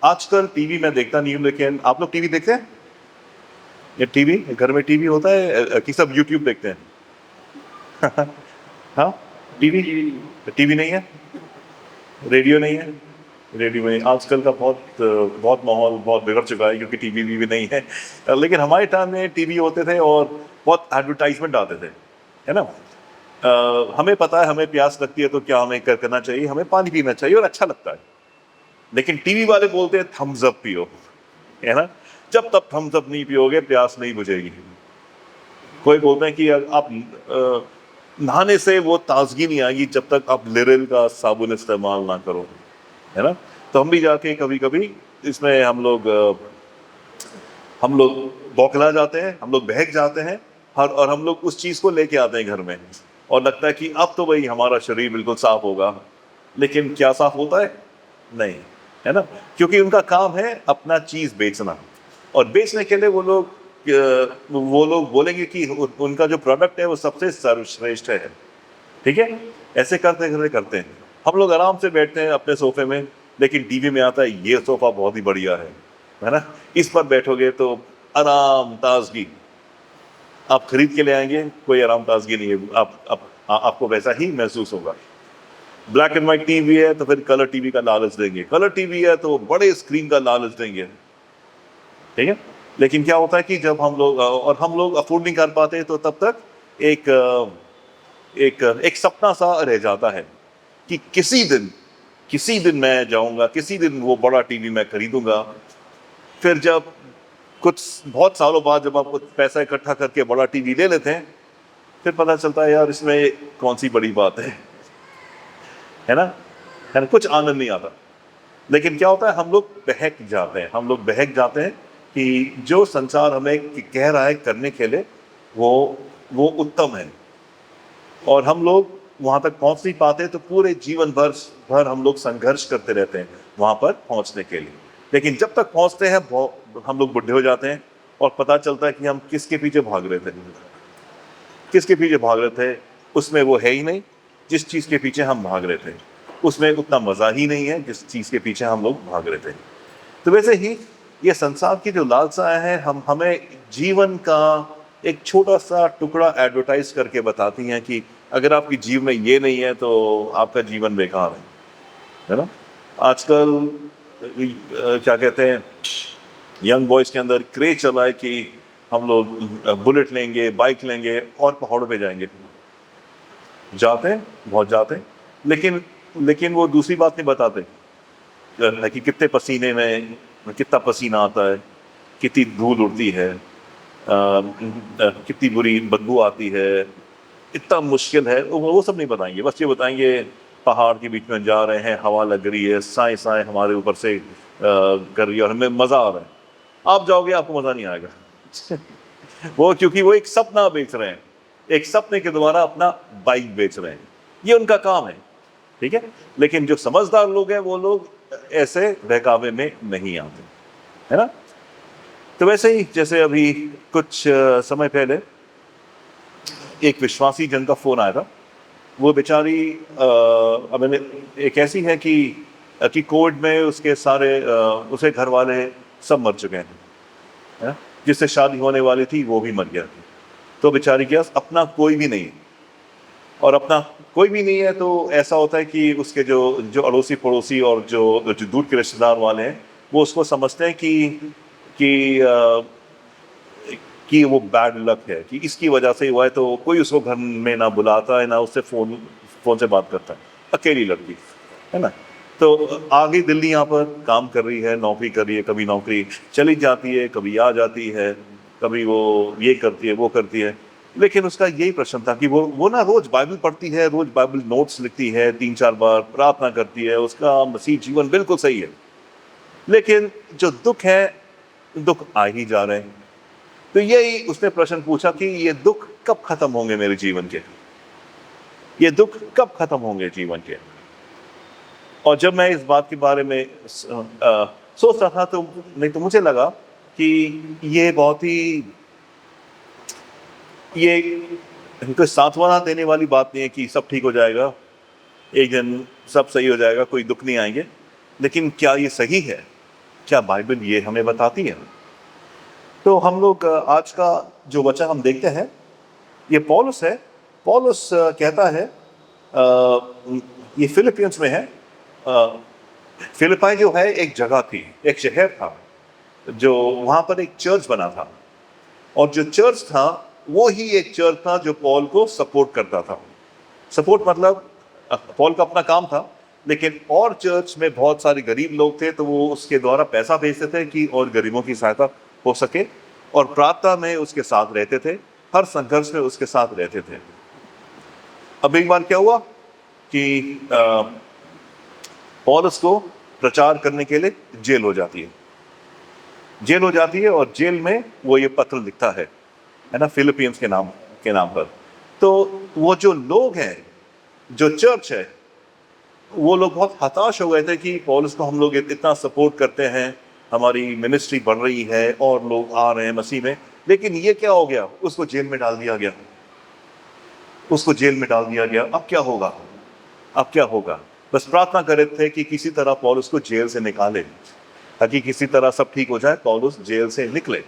आजकल टीवी मैं देखता नहीं हूँ, लेकिन आप लोग टीवी देखते हैं? ये टीवी घर में टीवी होता है कि सब यूट्यूब देखते हैं? हाँ, टीवी टीवी नहीं है, रेडियो नहीं है। रेडियो में आजकल का बहुत माहौल बहुत बिगड़ चुका है, क्योंकि टीवी वीवी नहीं है। लेकिन हमारे टाइम में टीवी होते थे और बहुत एडवर्टाइजमेंट आते थे, है ना। हमें पता है हमें प्यास लगती है तो क्या हमें करना चाहिए, हमें पानी पीना चाहिए और अच्छा लगता है। लेकिन टीवी वाले बोलते हैं थम्स अप पियो, है ना। जब तक थम्स अप नहीं पियोगे प्यास नहीं बुझेगी। कोई बोलते हैं कि आप नहाने से वो ताजगी नहीं आएगी जब तक आप लिरिल का साबुन इस्तेमाल ना करो, है ना। तो हम भी जाके कभी कभी इसमें हम लोग बौखला जाते हैं, हम लोग बहक जाते हैं, और हम लोग उस चीज को लेके आते हैं घर में, और लगता है कि अब तो भाई हमारा शरीर बिल्कुल साफ होगा। लेकिन क्या साफ होता है? नहीं, है ना। क्योंकि उनका काम है अपना चीज बेचना, और बेचने के लिए वो लोग बोलेंगे कि उनका जो प्रोडक्ट है वो सबसे सर्वश्रेष्ठ है। ठीक है, ऐसे करते करते करते हैं हम लोग आराम से बैठते हैं अपने सोफे में, लेकिन टीवी में आता है ये सोफा बहुत ही बढ़िया है ना। इस पर बैठोगे तो आराम ताजगी, आप खरीद के ले आएंगे, कोई आराम ताजगी नहीं है। आपको वैसा ही महसूस होगा। ब्लैक एंड व्हाइट टीवी है तो फिर कलर टीवी का लालच देंगे, कलर टीवी है तो बड़े स्क्रीन का लालच देंगे, ठीक है। लेकिन क्या होता है कि जब हम लोग अफोर्ड नहीं कर पाते, तो तब तक एक एक एक सपना सा रह जाता है कि किसी दिन मैं जाऊंगा, किसी दिन वो बड़ा टीवी मैं खरीदूंगा। फिर जब कुछ बहुत सालों बाद जब आप कुछ पैसा इकट्ठा करके बड़ा टीवी ले लेते हैं, फिर पता चलता है यार इसमें कौन सी बड़ी बात है ना। कुछ आनंद नहीं आता। लेकिन क्या होता है, हम लोग बहक जाते हैं कि जो संसार हमें कह रहा है करने के लिए वो उत्तम है, और हम लोग वहां तक पहुंच नहीं पाते, तो पूरे जीवन भर हम लोग संघर्ष करते रहते हैं वहां पर पहुंचने के लिए। लेकिन जब तक पहुंचते हैं हम लोग बुढ़े हो जाते हैं, और पता चलता है कि हम किसके पीछे भाग रहे थे। उसमें वो है ही नहीं जिस चीज के पीछे हम भाग रहे थे, उसमें उतना मजा ही नहीं है जिस चीज के पीछे हम लोग भाग रहे थे। तो वैसे ही ये संसार की जो लालसाएं हैं, हमें जीवन का एक छोटा सा टुकड़ा एडवर्टाइज करके बताती हैं कि अगर आपकी जीवन में ये नहीं है तो आपका जीवन बेकार है ना। आजकल क्या कहते हैं, यंग बॉयज के अंदर क्रेज चला है कि हम लोग बुलेट लेंगे, बाइक लेंगे और पहाड़ों पे जाएंगे। बहुत जाते हैं, लेकिन वो दूसरी बात नहीं बताते कि कितने पसीने में कितना पसीना आता है, कितनी धूल उड़ती है, कितनी बुरी बदबू आती है, इतना मुश्किल है। वो सब नहीं बताएंगे, बस ये बताएंगे पहाड़ के बीच में जा रहे हैं, हवा लग रही है, साए साए हमारे ऊपर से कर रही है और हमें मजा आ रहा है। आप जाओगे आपको मजा नहीं आएगा। क्योंकि वो एक सपना बेच रहे हैं, एक सपने के द्वारा अपना बाइक बेच रहे हैं, ये उनका काम है, ठीक है। लेकिन जो समझदार लोग हैं वो लोग ऐसे बहकावे में नहीं आते, है ना। तो वैसे ही जैसे अभी कुछ समय पहले एक विश्वासी जन का फोन आया था। वो बेचारी मैंने एक ऐसी है कि कोविड में उसके सारे उसे घर वाले सब मर चुके हैं, है ना? जिससे शादी होने वाली थी वो भी मर गया। तो बेचारी के पास अपना कोई भी नहीं है, और अपना कोई भी नहीं है तो ऐसा होता है कि उसके जो अड़ोसी पड़ोसी और जो दूर के रिश्तेदार वाले हैं, वो उसको समझते हैं कि वो बैड लक है, कि इसकी वजह से हुआ है। तो कोई उसको घर में ना बुलाता है, ना उससे फोन से बात करता है। अकेली लड़की है ना। तो आगे दिल्ली यहाँ पर काम कर रही है, नौकरी कर रही है, कभी नौकरी चली जाती है, कभी आ जाती है, कभी वो ये करती है वो करती है। लेकिन उसका यही प्रश्न था कि वो ना रोज बाइबल पढ़ती है, रोज बाइबल नोट्स लिखती है, 3-4 बार प्रार्थना करती है, उसका मसीह जीवन बिल्कुल सही है। लेकिन जो दुख आ ही जा रहे हैं। तो यही उसने प्रश्न पूछा कि ये दुख कब खत्म होंगे मेरे जीवन के, ये दुख कब खत्म होंगे जीवन के। और जब मैं इस बात के बारे में सोच रहा था, तो मुझे लगा कि ये बहुत ही ये कोई सांत्वना देने वाली बात नहीं है कि सब ठीक हो जाएगा, एक दिन सब सही हो जाएगा, कोई दुख नहीं आएंगे। लेकिन क्या ये सही है? क्या बाइबल ये हमें बताती है? तो हम लोग आज का जो वचन हम देखते हैं, ये पौलुस है। पौलुस कहता है, ये फिलिपियंस में है। फिलिपाई जो है एक जगह थी, एक शहर था, जो वहां पर एक चर्च बना था। और जो चर्च था वो ही एक चर्च था जो पॉल को सपोर्ट करता था। सपोर्ट मतलब पॉल का अपना काम था, लेकिन और चर्च में बहुत सारे गरीब लोग थे, तो वो उसके द्वारा पैसा भेजते थे कि और गरीबों की सहायता हो सके, और प्रार्थना में उसके साथ रहते थे, हर संघर्ष में उसके साथ रहते थे। अब एक बार क्या हुआ कि पौलुस को प्रचार करने के लिए जेल हो जाती है। जेल हो जाती है और जेल में वो ये पत्र लिखता है ना, फिलिपियंस के नाम पर। तो वो जो लोग हैं, जो चर्च है, वो लोग बहुत हताश हो गए थे कि पौलुस को हम लोग इतना सपोर्ट करते हैं, हमारी मिनिस्ट्री बढ़ रही है और लोग आ रहे हैं मसीह में, लेकिन ये क्या हो गया? उसको जेल में डाल दिया गया। उसको जेल में डाल दिया गया। अब क्या होगा? अब क्या होगा? बस प्रार्थना कर रहे थे कि किसी तरह पौलुस को जेल से निकाले, ताकि किसी तरह सब ठीक हो जाए, पौलुस जेल से निकले,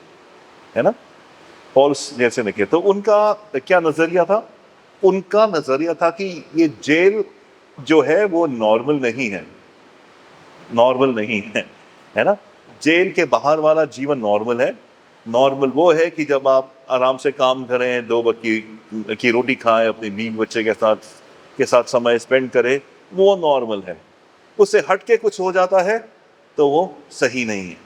है ना। पौलुस जेल से निकले। तो उनका क्या नजरिया था? उनका नजरिया था कि ये जेल जो है वो नॉर्मल नहीं है। नॉर्मल नहीं है ना। जेल के बाहर वाला जीवन नॉर्मल है। नॉर्मल वो है कि जब आप आराम से काम करें, 2 वक्त की रोटी खाएं, अपनी बीवी बच्चे के साथ समय स्पेंड करें, वो नॉर्मल है। उससे हट के कुछ हो जाता है तो वो सही नहीं है।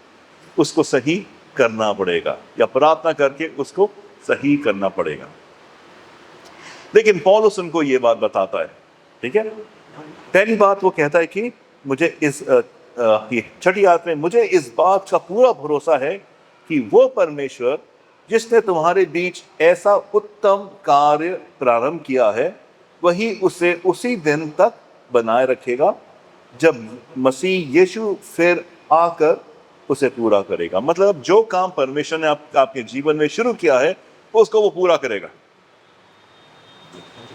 उसको सही करना पड़ेगा, या प्रार्थना करके उसको सही करना पड़ेगा। लेकिन पौलुस उनको ये बात बताता है, ठीक है। पहली बात वो कहता है कि मुझे ये छठी आयत में, मुझे इस बात का पूरा भरोसा है कि वो परमेश्वर जिसने तुम्हारे बीच ऐसा उत्तम कार्य प्रारंभ किया है, वही उसे उसी दिन तक बनाए रखेगा, जब मसीह यीशु फिर आकर उसे पूरा करेगा। मतलब जो काम परमेश्वर ने आपके जीवन में शुरू किया है, उसको वो पूरा करेगा।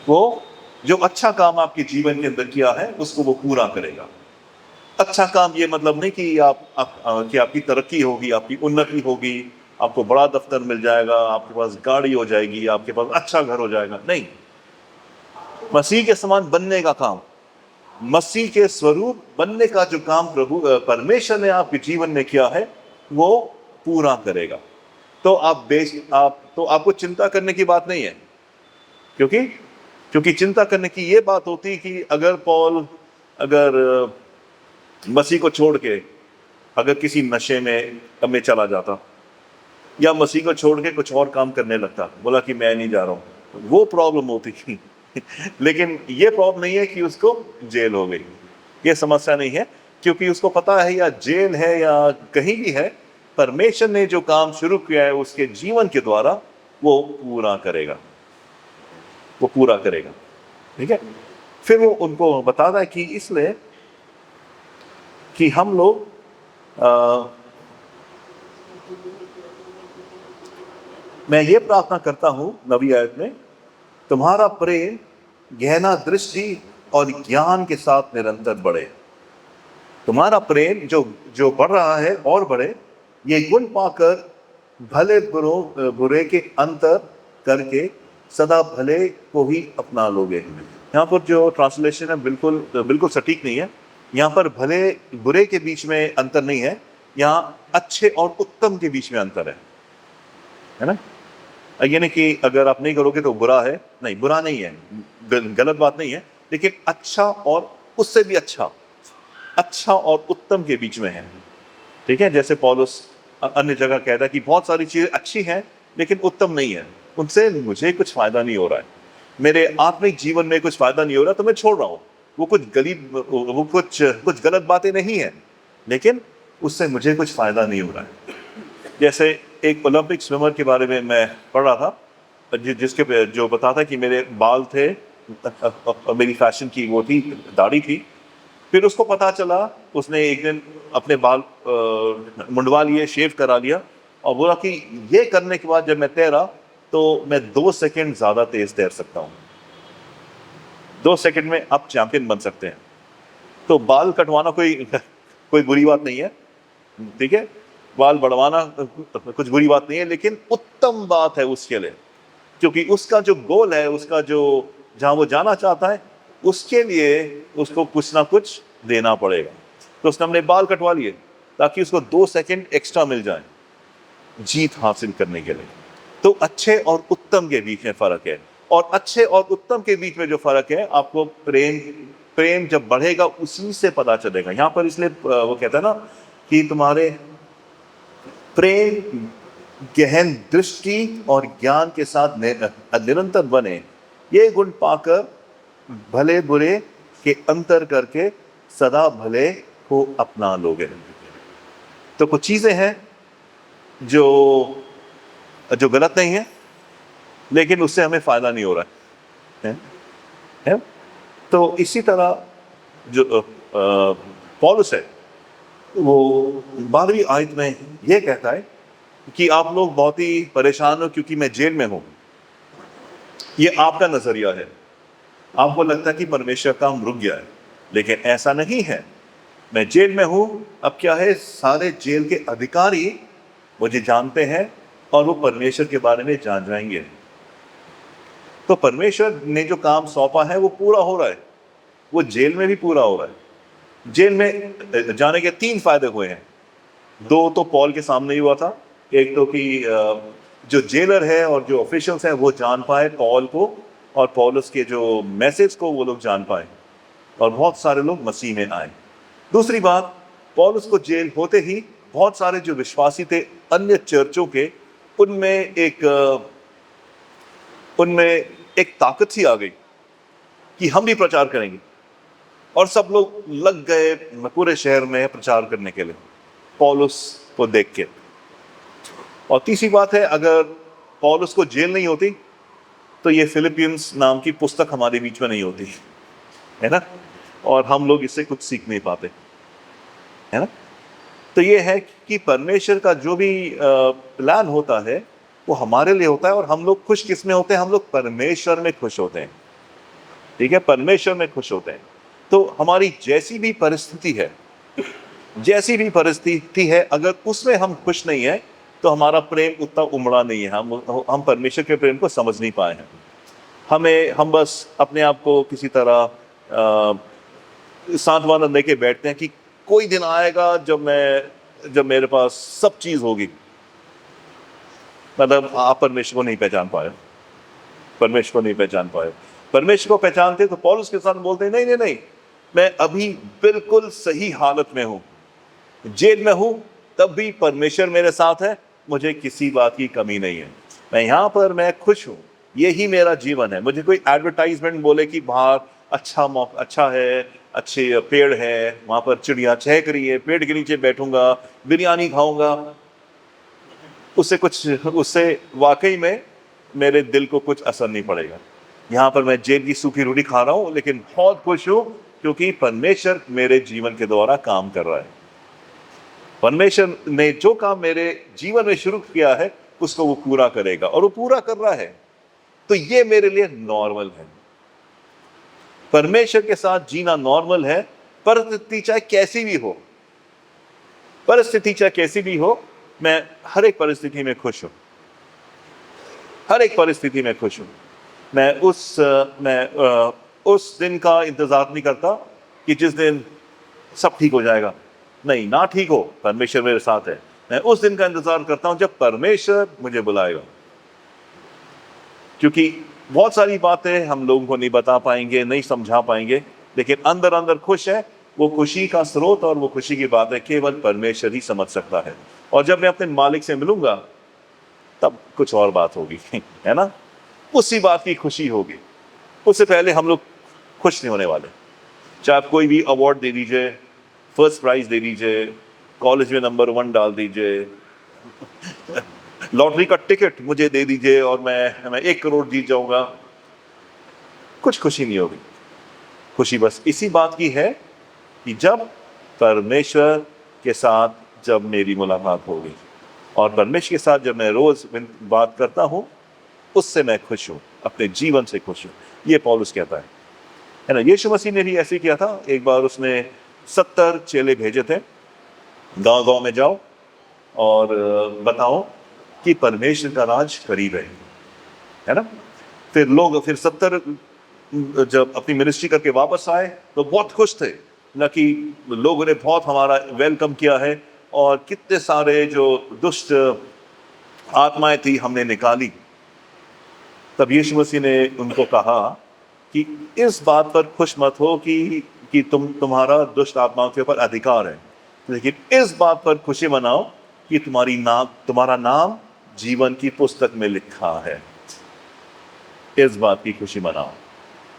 वो जो अच्छा काम आपके जीवन के अंदर किया है, उसको वो पूरा करेगा। अच्छा काम ये मतलब नहीं कि कि आपकी तरक्की होगी, आपकी उन्नति होगी, आपको बड़ा दफ्तर मिल जाएगा, आपके पास गाड़ी हो जाएगी, आपके पास अच्छा घर हो जाएगा। नहीं, मसीह के समान बनने का काम, मसीह के स्वरूप बनने का जो काम परमेश्वर ने आपके जीवन में किया है, वो पूरा करेगा। तो आपको चिंता करने की बात नहीं है, क्योंकि चिंता करने की ये बात होती कि अगर मसीह को छोड़ के अगर किसी नशे में चला जाता, या मसीह को छोड़ के कुछ और काम करने लगता, बोला कि मैं नहीं जा रहा हूं, वो प्रॉब्लम होती लेकिन ये प्रॉब्लम नहीं है कि उसको जेल हो गई, ये समस्या नहीं है, क्योंकि उसको पता है या जेल है या कहीं भी है, परमेश्वर ने जो काम शुरू किया है उसके जीवन के द्वारा वो पूरा करेगा। वो पूरा करेगा, ठीक है। फिर वो उनको बताता है कि इसलिए कि हम लोग मैं ये प्रार्थना करता हूं 9वीं आयत में, तुम्हारा प्रेम गहना दृष्टि और ज्ञान के साथ निरंतर बढ़े। तुम्हारा प्रेम जो बढ़ रहा है और बढ़े, ये गुण पाकर भले बुरे के अंतर करके सदा भले को ही अपना लोगे। यहाँ पर जो ट्रांसलेशन है बिल्कुल सटीक नहीं है। यहाँ पर भले बुरे के बीच में अंतर नहीं है, यहाँ अच्छे और उत्तम के बीच में अंतर है ना। ये नहीं कि अगर आप नहीं करोगे तो बुरा है, नहीं, बुरा नहीं है, गलत बात नहीं है, लेकिन अच्छा और उससे भी अच्छा और उत्तम के बीच में है, ठीक है। जैसे पौलुस अन्य जगह कहता है कि बहुत सारी चीजें अच्छी हैं लेकिन उत्तम नहीं है, उनसे मुझे कुछ फायदा नहीं हो रहा है, मेरे आत्मिक जीवन में कुछ फायदा नहीं हो रहा, तो मैं छोड़ रहा हूँ। वो कुछ गलत बातें नहीं है, लेकिन उससे मुझे कुछ फायदा नहीं हो रहा है। जैसे एक ओलंपिक स्विमर के बारे में मैं पढ़ रहा था, जिसके जो बताता कि मेरे बाल थे, मेरी फैशन की वो थी, दाढ़ी थी। फिर उसको पता चला, उसने एक दिन अपने बाल मुंडवा लिए, शेव करा लिया, और बोला कि ये करने के बाद जब मैं तैरा तो मैं 2 सेकंड ज्यादा तेज तैर सकता हूँ, 2 सेकंड में आप चैंपियन बन सकते हैं। तो बाल कटवाना कोई बुरी बात नहीं है, ठीक है, बाल बढ़वाना कुछ बुरी बात नहीं है, लेकिन उत्तम बात है उसके लिए, क्योंकि उसका जो गोल है, उसका जो जहां वो जाना चाहता है, उसके लिए उसको कुछ ना कुछ देना पड़ेगा। तो उसने अपने बाल कटवा लिए ताकि उसको 2 सेकंड एक्स्ट्रा मिल जाए जीत हासिल करने के लिए। तो अच्छे और उत्तम के बीच में फर्क है, और अच्छे और उत्तम के बीच में जो फर्क है, आपको प्रेम प्रेम जब बढ़ेगा उसी से पता चलेगा। यहां पर इसलिए वो कहता है ना कि तुम्हारे प्रेम गहन दृष्टि और ज्ञान के साथ निरंतर बने, ये गुण पाकर भले बुरे के अंतर करके सदा भले को अपना लोगे। तो कुछ चीजें हैं जो जो गलत नहीं है, लेकिन उससे हमें फायदा नहीं हो रहा है? तो इसी तरह जो पौलुस है, वो 12वीं आयत में ये कहता है कि आप लोग बहुत ही परेशान हो क्योंकि मैं जेल में हूं। ये आपका नजरिया है, आपको लगता है कि परमेश्वर का काम रुक गया है, लेकिन ऐसा नहीं है। मैं जेल में हूं, अब क्या है, सारे जेल के अधिकारी मुझे जानते हैं और वो परमेश्वर के बारे में जान जाएंगे। तो परमेश्वर ने जो काम सौंपा है वो पूरा हो रहा है, वो जेल में भी पूरा हो रहा है। जेल में जाने के 3 फायदे हुए हैं। 2 तो पॉल के सामने ही हुआ था। एक तो कि जो जेलर है और जो ऑफिशियल्स हैं वो जान पाए पॉल को, और पौलुस के जो मैसेज को वो लोग जान पाए, और बहुत सारे लोग मसीह में आए। दूसरी बात, पौलुस को जेल होते ही बहुत सारे जो विश्वासी थे अन्य चर्चों के, उनमें एक ताकत सी आ गई कि हम भी प्रचार करेंगे, और सब लोग लग गए पूरे शहर में प्रचार करने के लिए पौलुस को देख के। और तीसरी बात है, अगर पौलुस को जेल नहीं होती तो ये फिलिपियंस नाम की पुस्तक हमारे बीच में नहीं होती, है ना, और हम लोग इससे कुछ सीख नहीं पाते, है ना। तो ये है कि परमेश्वर का जो भी प्लान होता है वो हमारे लिए होता है, और हम लोग खुश किस में होते हैं? हम लोग परमेश्वर में खुश होते हैं, ठीक है, परमेश्वर में खुश होते हैं। तो हमारी जैसी भी परिस्थिति है, अगर उसमें हम खुश नहीं है तो हमारा प्रेम उतना उमड़ा नहीं है, हम परमेश्वर के प्रेम को समझ नहीं पाए हैं। हम बस अपने आप को किसी तरह सांत्वना देके बैठते हैं कि कोई दिन आएगा जब मेरे पास सब चीज होगी। मतलब आप परमेश्वर को नहीं पहचान पाए, परमेश्वर को नहीं पहचान पाए। परमेश्वर को पहचानते तो पौलुस के साथ बोलते नहीं, मैं अभी बिल्कुल सही हालत में हूं, जेल में हूं, तब भी परमेश्वर मेरे साथ है, मुझे किसी बात की कमी नहीं है, मैं यहाँ पर मैं खुश हूं, यही मेरा जीवन है। मुझे कोई एडवर्टाइजमेंट बोले कि बाहर अच्छा मौका, अच्छा है, अच्छे पेड़ है, वहां पर चिड़िया चहक रही है, पेड़ के नीचे बैठूंगा, बिरयानी खाऊंगा, उससे वाकई में मेरे दिल को कुछ असर नहीं पड़ेगा। यहाँ पर मैं जेल की सूखी रोटी खा रहा हूँ, लेकिन बहुत खुश हूँ क्योंकि परमेश्वर मेरे जीवन के द्वारा काम कर रहा है। परमेश्वर ने जो काम मेरे जीवन में शुरू किया है उसको वो पूरा करेगा, और वो पूरा कर रहा है। तो ये मेरे लिए नॉर्मल है, परमेश्वर के साथ जीना नॉर्मल है। परिस्थिति चाहे कैसी भी हो, मैं हर एक परिस्थिति में खुश हूं, हर एक परिस्थिति में खुश हूं। मैं उस दिन का इंतजार नहीं करता कि जिस दिन सब ठीक हो जाएगा, नहीं, ना ठीक हो, परमेश्वर मेरे साथ है। मैं उस दिन का इंतजार करता हूं जब परमेश्वर मुझे बुलाएगा, क्योंकि बहुत सारी बातें हम लोगों को नहीं बता पाएंगे, नहीं समझा पाएंगे, लेकिन अंदर अंदर खुश है। वो खुशी का स्रोत और वो खुशी की बात है केवल परमेश्वर ही समझ सकता है। और जब मैं अपने मालिक से मिलूंगा तब कुछ और बात होगी, है ना, उसी बात की खुशी होगी। उससे पहले हम लोग खुश नहीं होने वाले। चाहे आप कोई भी अवार्ड दे दीजिए, फर्स्ट प्राइज दे दीजिए, कॉलेज में नंबर 1 डाल दीजिए, लॉटरी का टिकट मुझे दे दीजिए और मैं 1 करोड़ जीत जाऊंगा, कुछ खुशी नहीं होगी। खुशी बस इसी बात की है कि जब परमेश्वर के साथ जब मेरी मुलाकात होगी, और परमेश्वर के साथ जब मैं रोज बात करता हूं, उससे मैं खुश हूं, अपने जीवन से खुश हूं। ये पौलुस कहता है ना। यीशु मसीह ने भी ऐसे किया था। एक बार उसने 70 चेले भेजे थे, गांव गांव में जाओ और बताओ कि परमेश्वर का राज करीब है ना। फिर 70 जब अपनी मिनिस्ट्री करके वापस आए तो बहुत खुश थे ना, कि लोगों ने बहुत हमारा वेलकम किया है और कितने सारे जो दुष्ट आत्माएं थी हमने निकाली। तब यीशु मसीह ने उनको कहा कि इस बात पर खुश मत हो कि तुम्हारा दुष्ट आत्माओं के ऊपर अधिकार है, लेकिन इस बात पर खुशी मनाओ कि तुम्हारा नाम जीवन की पुस्तक में लिखा है। इस बात की खुशी मनाओ।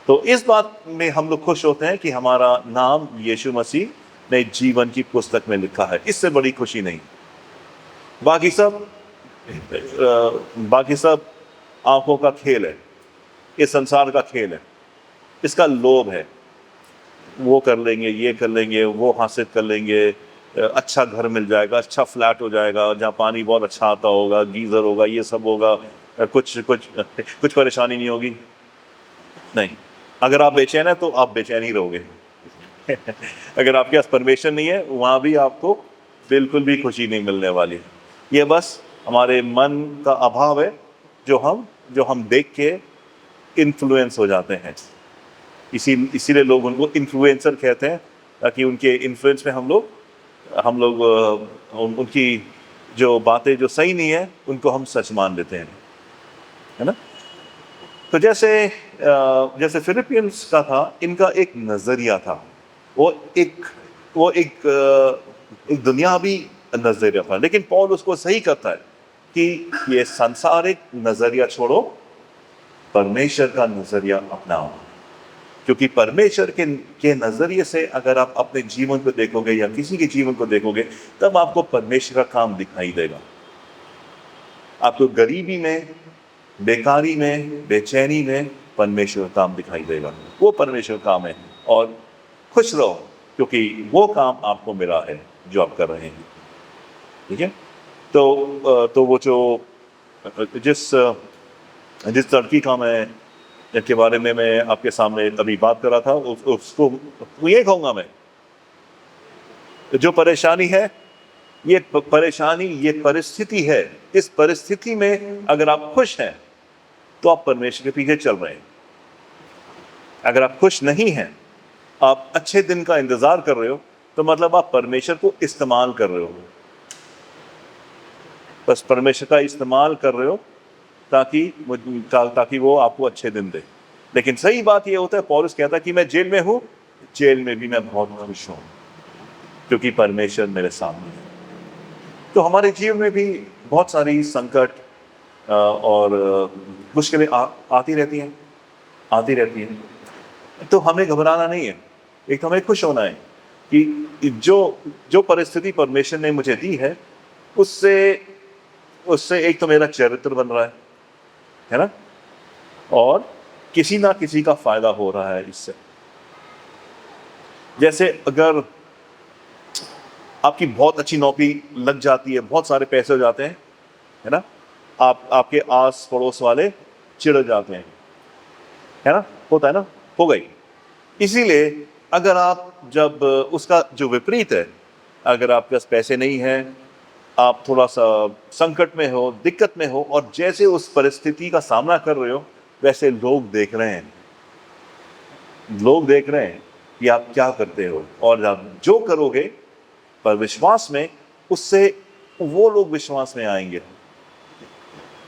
तो इस बात में हम लोग खुश होते हैं कि हमारा नाम यीशु मसीह ने जीवन की पुस्तक में लिखा है। इससे बड़ी खुशी नहीं। बाकी सब आंखों का खेल है, इस संसार का खेल है, इसका लोभ है। वो कर लेंगे, ये कर लेंगे, वो हासिल कर लेंगे, अच्छा घर मिल जाएगा, अच्छा फ्लैट हो जाएगा जहाँ पानी बहुत अच्छा आता होगा, गीजर होगा, ये सब होगा, कुछ परेशानी नहीं होगी। नहीं, अगर आप बेचैन है तो आप बेचैन ही रहोगे। अगर आपके पास परमेश्वर नहीं है, वहां भी आपको बिल्कुल भी खुशी नहीं मिलने वाली। ये बस हमारे मन का अभाव है, जो हम देख के इन्फ्लुएंस हो जाते हैं। इसीलिए लोग उनको इन्फ्लुएंसर कहते हैं, ताकि उनके इन्फ्लुएंस में हम लोग उनकी जो बातें जो सही नहीं है उनको हम सच मान लेते हैं, है ना। तो जैसे फिलिपियंस का था, इनका एक नजरिया था, वो एक दुनियावी नजरिया था, लेकिन पौल उसको सही करता है कि ये सांसारिक नजरिया छोड़ो, परमेश्वर का नजरिया अपनाओ। क्योंकि परमेश्वर के नजरिए से अगर आप अपने जीवन को देखोगे या किसी के जीवन को देखोगे, तब आपको परमेश्वर का काम दिखाई देगा। आपको गरीबी में, बेकारी में, बेचैनी में परमेश्वर का काम दिखाई देगा। वो परमेश्वर काम है, और खुश रहो क्योंकि वो काम आपको मिला है जो आप कर रहे हैं। ठीक है। तो वो जो जिस लड़की का के बारे में मैं आपके सामने अभी बात कर रहा था, उसको ये कहूंगा मैं, जो परेशानी है, ये परिस्थिति है। इस परिस्थिति में अगर आप खुश हैं तो आप परमेश्वर के पीछे चल रहे हैं। अगर आप खुश नहीं हैं, आप अच्छे दिन का इंतजार कर रहे हो, तो मतलब आप परमेश्वर को इस्तेमाल कर रहे हो। बस परमेश्वर का इस्तेमाल कर रहे हो ताकि वो आपको अच्छे दिन दे। लेकिन सही बात ये होता है, पौलुस कहता है कि मैं जेल में हूं, जेल में भी मैं बहुत खुश हूं क्योंकि परमेश्वर मेरे सामने है। तो हमारे जीवन में भी बहुत सारी संकट और मुश्किलें आती रहती हैं। तो हमें घबराना नहीं है, एक तो हमें खुश होना है कि जो परिस्थिति परमेश्वर ने मुझे दी है, उससे एक तो मेरा चरित्र बन रहा है ना, और किसी ना किसी का फायदा हो रहा है इससे। जैसे अगर आपकी बहुत अच्छी नौकरी लग जाती है, बहुत सारे पैसे हो जाते हैं, है ना, आपके आस पड़ोस वाले चिढ़ जाते हैं, है ना, होता है ना, हो गई। इसीलिए अगर आप जब उसका जो विपरीत है, अगर आपके पास पैसे नहीं है, आप थोड़ा सा संकट में हो, दिक्कत में हो, और जैसे उस परिस्थिति का सामना कर रहे हो, वैसे लोग देख रहे हैं कि आप क्या करते हो, और आप जो करोगे पर विश्वास में, उससे वो लोग विश्वास में आएंगे,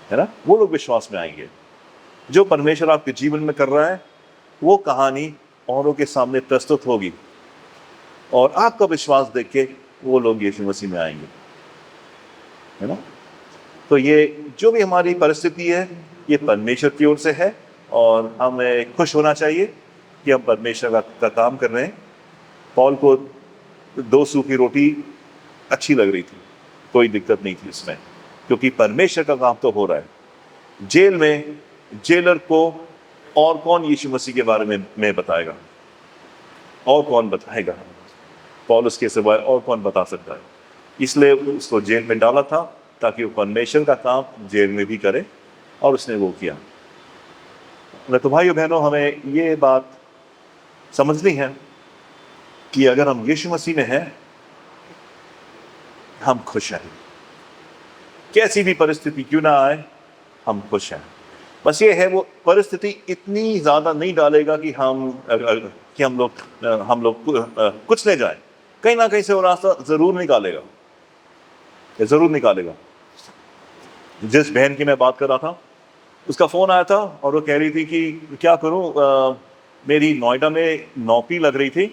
है ना, वो लोग विश्वास में आएंगे। जो परमेश्वर आपके जीवन में कर रहा है, वो कहानी औरों के सामने प्रस्तुत होगी, और आपका विश्वास देख के वो लोग यीशु मसीह में आएंगे, है ना। तो ये जो भी हमारी परिस्थिति है, ये परमेश्वर की ओर से है, और हमें खुश होना चाहिए कि हम परमेश्वर का काम कर रहे हैं। पौल को 2 सूखी रोटी अच्छी लग रही थी, कोई दिक्कत नहीं थी इसमें, क्योंकि परमेश्वर का काम तो हो रहा है। जेल में जेलर को और कौन यीशु मसीह के बारे में बताएगा? और कौन बताएगा? पौलुस के सिवाय और कौन बता सकता है? इसलिए उसको जेल में डाला था, ताकि वो परमेश्वर का काम जेल में भी करे, और उसने वो किया। तो भाइयों बहनों, हमें ये बात समझनी है कि अगर हम यीशु मसीह में हैं, हम खुश हैं। कैसी भी परिस्थिति क्यों ना आए, हम खुश हैं। बस ये है, वो परिस्थिति इतनी ज्यादा नहीं डालेगा कि हम लोग कुछ ले जाए। कहीं ना कहीं से वो रास्ता जरूर निकालेगा, ये जरूर निकालेगा। जिस बहन की मैं बात कर रहा था, उसका फोन आया था और वो कह रही थी कि क्या करूं, मेरी नोएडा में नौकरी लग रही थी,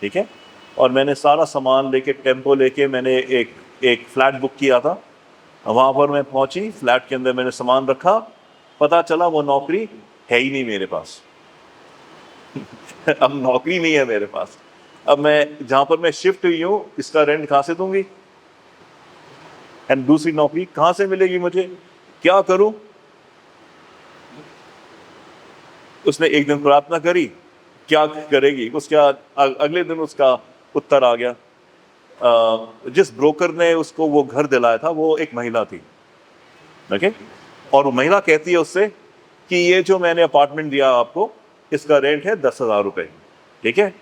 ठीक है, और मैंने सारा सामान लेके, टेम्पो लेके मैंने एक फ्लैट बुक किया था। वहां पर मैं पहुंची, फ्लैट के अंदर मैंने सामान रखा, पता चला वो नौकरी है ही नहीं मेरे पास। अब नौकरी नहीं है मेरे पास। अब मैं जहां पर मैं शिफ्ट हुई हूं, इसका रेंट कहां से दूंगी, एंड दूसरी नौकरी कहां से मिलेगी मुझे, क्या करूं। उसने एक दिन प्रार्थना करी, क्या करेगी, उसके अगले दिन उसका उत्तर आ गया। जिस ब्रोकर ने उसको वो घर दिलाया था, वो एक महिला थी, ओके। और वो महिला कहती है उससे कि ये जो मैंने अपार्टमेंट दिया आपको, इसका रेंट है 10,000 रुपए, ठीक है,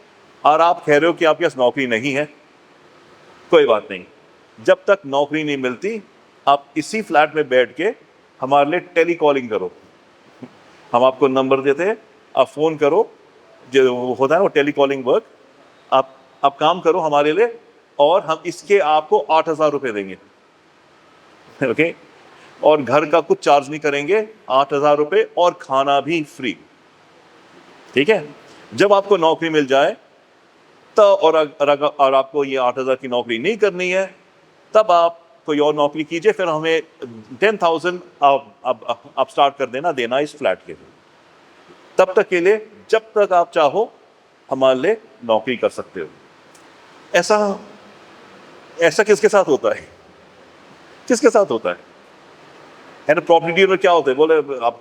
और आप कह रहे हो कि आपके पास नौकरी नहीं है। कोई बात नहीं, जब तक नौकरी नहीं मिलती, आप इसी फ्लैट में बैठ के हमारे लिए टेली कॉलिंग करो। हम आपको नंबर देते हैं, आप फोन करो, जो होता है वो टेली कॉलिंग वर्क, आप काम करो हमारे लिए, और हम इसके आपको 8,000 रुपए देंगे, ओके। और घर का कुछ चार्ज नहीं करेंगे, 8,000 रुपए और खाना भी फ्री, ठीक है। जब आपको नौकरी मिल जाए तो, और आपको ये 8,000 की नौकरी नहीं करनी है, तब आप कोई और नौकरी कीजिए, फिर हमें 10,000 आप स्टार्ट कर देना इस फ्लैट के लिए। तब तक के लिए, जब तक आप चाहो हमारे लिए नौकरी कर सकते हो। ऐसा ऐसा किसके साथ होता है, किसके साथ होता है ना। प्रॉपर्टी डीलर क्या होते हैं, बोले आप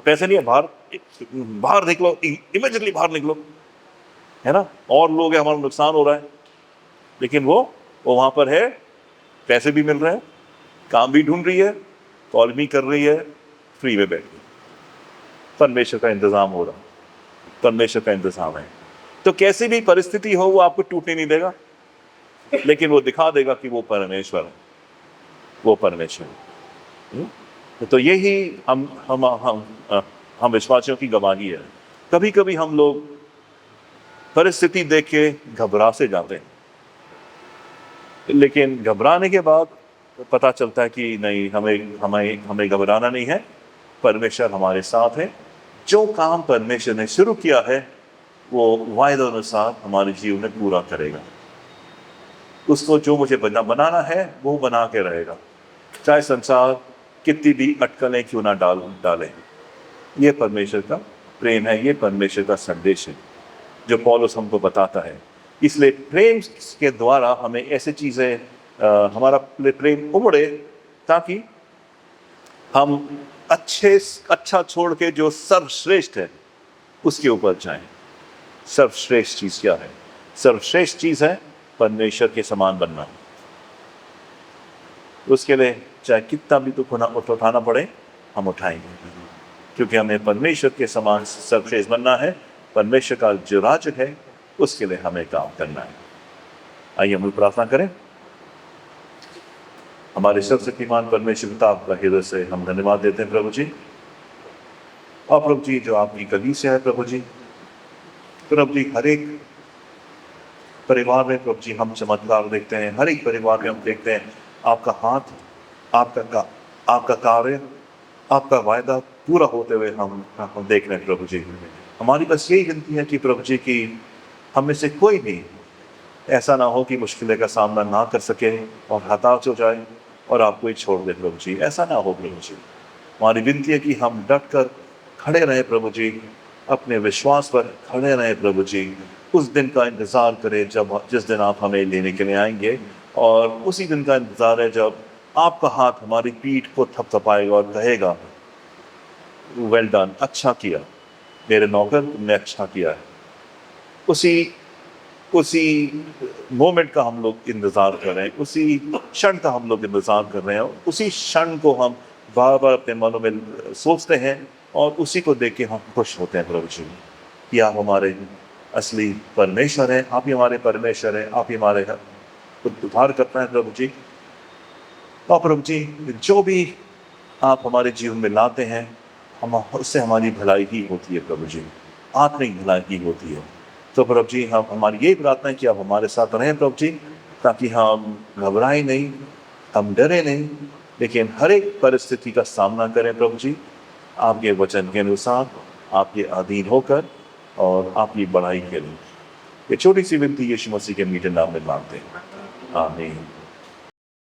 पैसे नहीं है, बाहर निकलो, इमीडिएटली बाहर निकलो, है ना, और लोग हैं, हमारा नुकसान हो रहा है। लेकिन वो वहां पर है, पैसे भी मिल रहे हैं, काम भी ढूंढ रही है, कॉल भी कर रही है, फ्री में बैठ गई। परमेश्वर का इंतजाम हो रहा, परमेश्वर का इंतजाम है। तो कैसी भी परिस्थिति हो, वो आपको टूटने नहीं देगा, लेकिन वो दिखा देगा कि वो परमेश्वर है, वो परमेश्वर है। तो यही हम विश्वासियों की गवाही है। कभी कभी हम लोग परिस्थिति देख के घबरा से जाते हैं, लेकिन घबराने के बाद पता चलता है कि नहीं, हमें हमें हमें घबराना नहीं है, परमेश्वर हमारे साथ है। जो काम परमेश्वर ने शुरू किया है, वो वायदे अनुसार हमारे जीवन में पूरा करेगा। उसको जो मुझे बनाना है, वो बना के रहेगा, चाहे संसार कितनी भी अटकलें क्यों ना डाले। ये परमेश्वर का प्रेम है, ये परमेश्वर का संदेश है जो पौलुस हमको बताता है। इसलिए प्रेम के द्वारा हमें ऐसी चीजें, हमारा प्रेम उमड़े, ताकि हम अच्छा छोड़ के जो सर्वश्रेष्ठ है उसके ऊपर जाएं। सर्वश्रेष्ठ चीज क्या है? सर्वश्रेष्ठ चीज है परमेश्वर के समान बनना। उसके लिए चाहे कितना भी दुख उठाना पड़े, हम उठाएंगे, क्योंकि हमें परमेश्वर के समान सर्वश्रेष्ठ बनना है। परमेश्वर का जो राज्य है, उसके लिए हमें काम करना है। आइए हम प्रार्थना करें। हमारे सर्वशक्तिमान परमेश्वर पिता, आपका हृदय से हम धन्यवाद देते हैं प्रभु जी। और प्रभु जी, जो आपकी कलीसिया है प्रभु जी, हर एक परिवार में प्रभु जी हम चमत्कार देखते हैं। हर एक परिवार में हम देखते हैं आपका हाथ, आपका कार्य, आपका वायदा पूरा होते हुए हम देख रहे हैं प्रभु जी। हमारी बस यही विनती है कि प्रभु जी की हम में से कोई भी ऐसा ना हो कि मुश्किलें का सामना ना कर सके और हताश हो जाए और आपको ही छोड़ दे प्रभु जी। ऐसा ना हो प्रभु जी। हमारी विनती है कि हम डट कर खड़े रहे प्रभु जी, अपने विश्वास पर खड़े रहे प्रभु जी। उस दिन का इंतजार करें जिस दिन आप हमें लेने के लिए आएंगे, और उसी दिन का इंतजार है जब आपका हाथ हमारी पीठ को थपथपाएगा और कहेगा, वेल डन, अच्छा किया मेरे नौकर, तुमने अच्छा किया है। उसी मोमेंट का हम लोग इंतजार कर रहे हैं, उसी क्षण का हम लोग इंतजार कर रहे हैं, उसी क्षण को हम बार बार अपने मनों में सोचते हैं, और उसी को देख के हम खुश होते हैं प्रभु जी कि आप हमारे असली परमेश्वर हैं, आप ही हमारे परमेश्वर हैं, आप ही हमारे उद्धार करते हैं प्रभु जी। और प्रभु जी, जो भी आप हमारे जीवन में लाते हैं, हम उससे हमारी भलाई ही होती है प्रभु जी, आत्मिक भलाई ही होती है। तो प्रभु जी, हम हमारी यही प्रार्थना है कि आप हमारे साथ रहें प्रभु जी, ताकि हम घबराएं नहीं, हम डरे नहीं, लेकिन हर एक परिस्थिति का सामना करें प्रभु जी, आपके वचन के अनुसार, आपके अधीन होकर और आपकी बड़ाई के लिए। ये छोटी सी विनती यीशु मसीह के मीठे नाम में मांगते हैं, आमीन।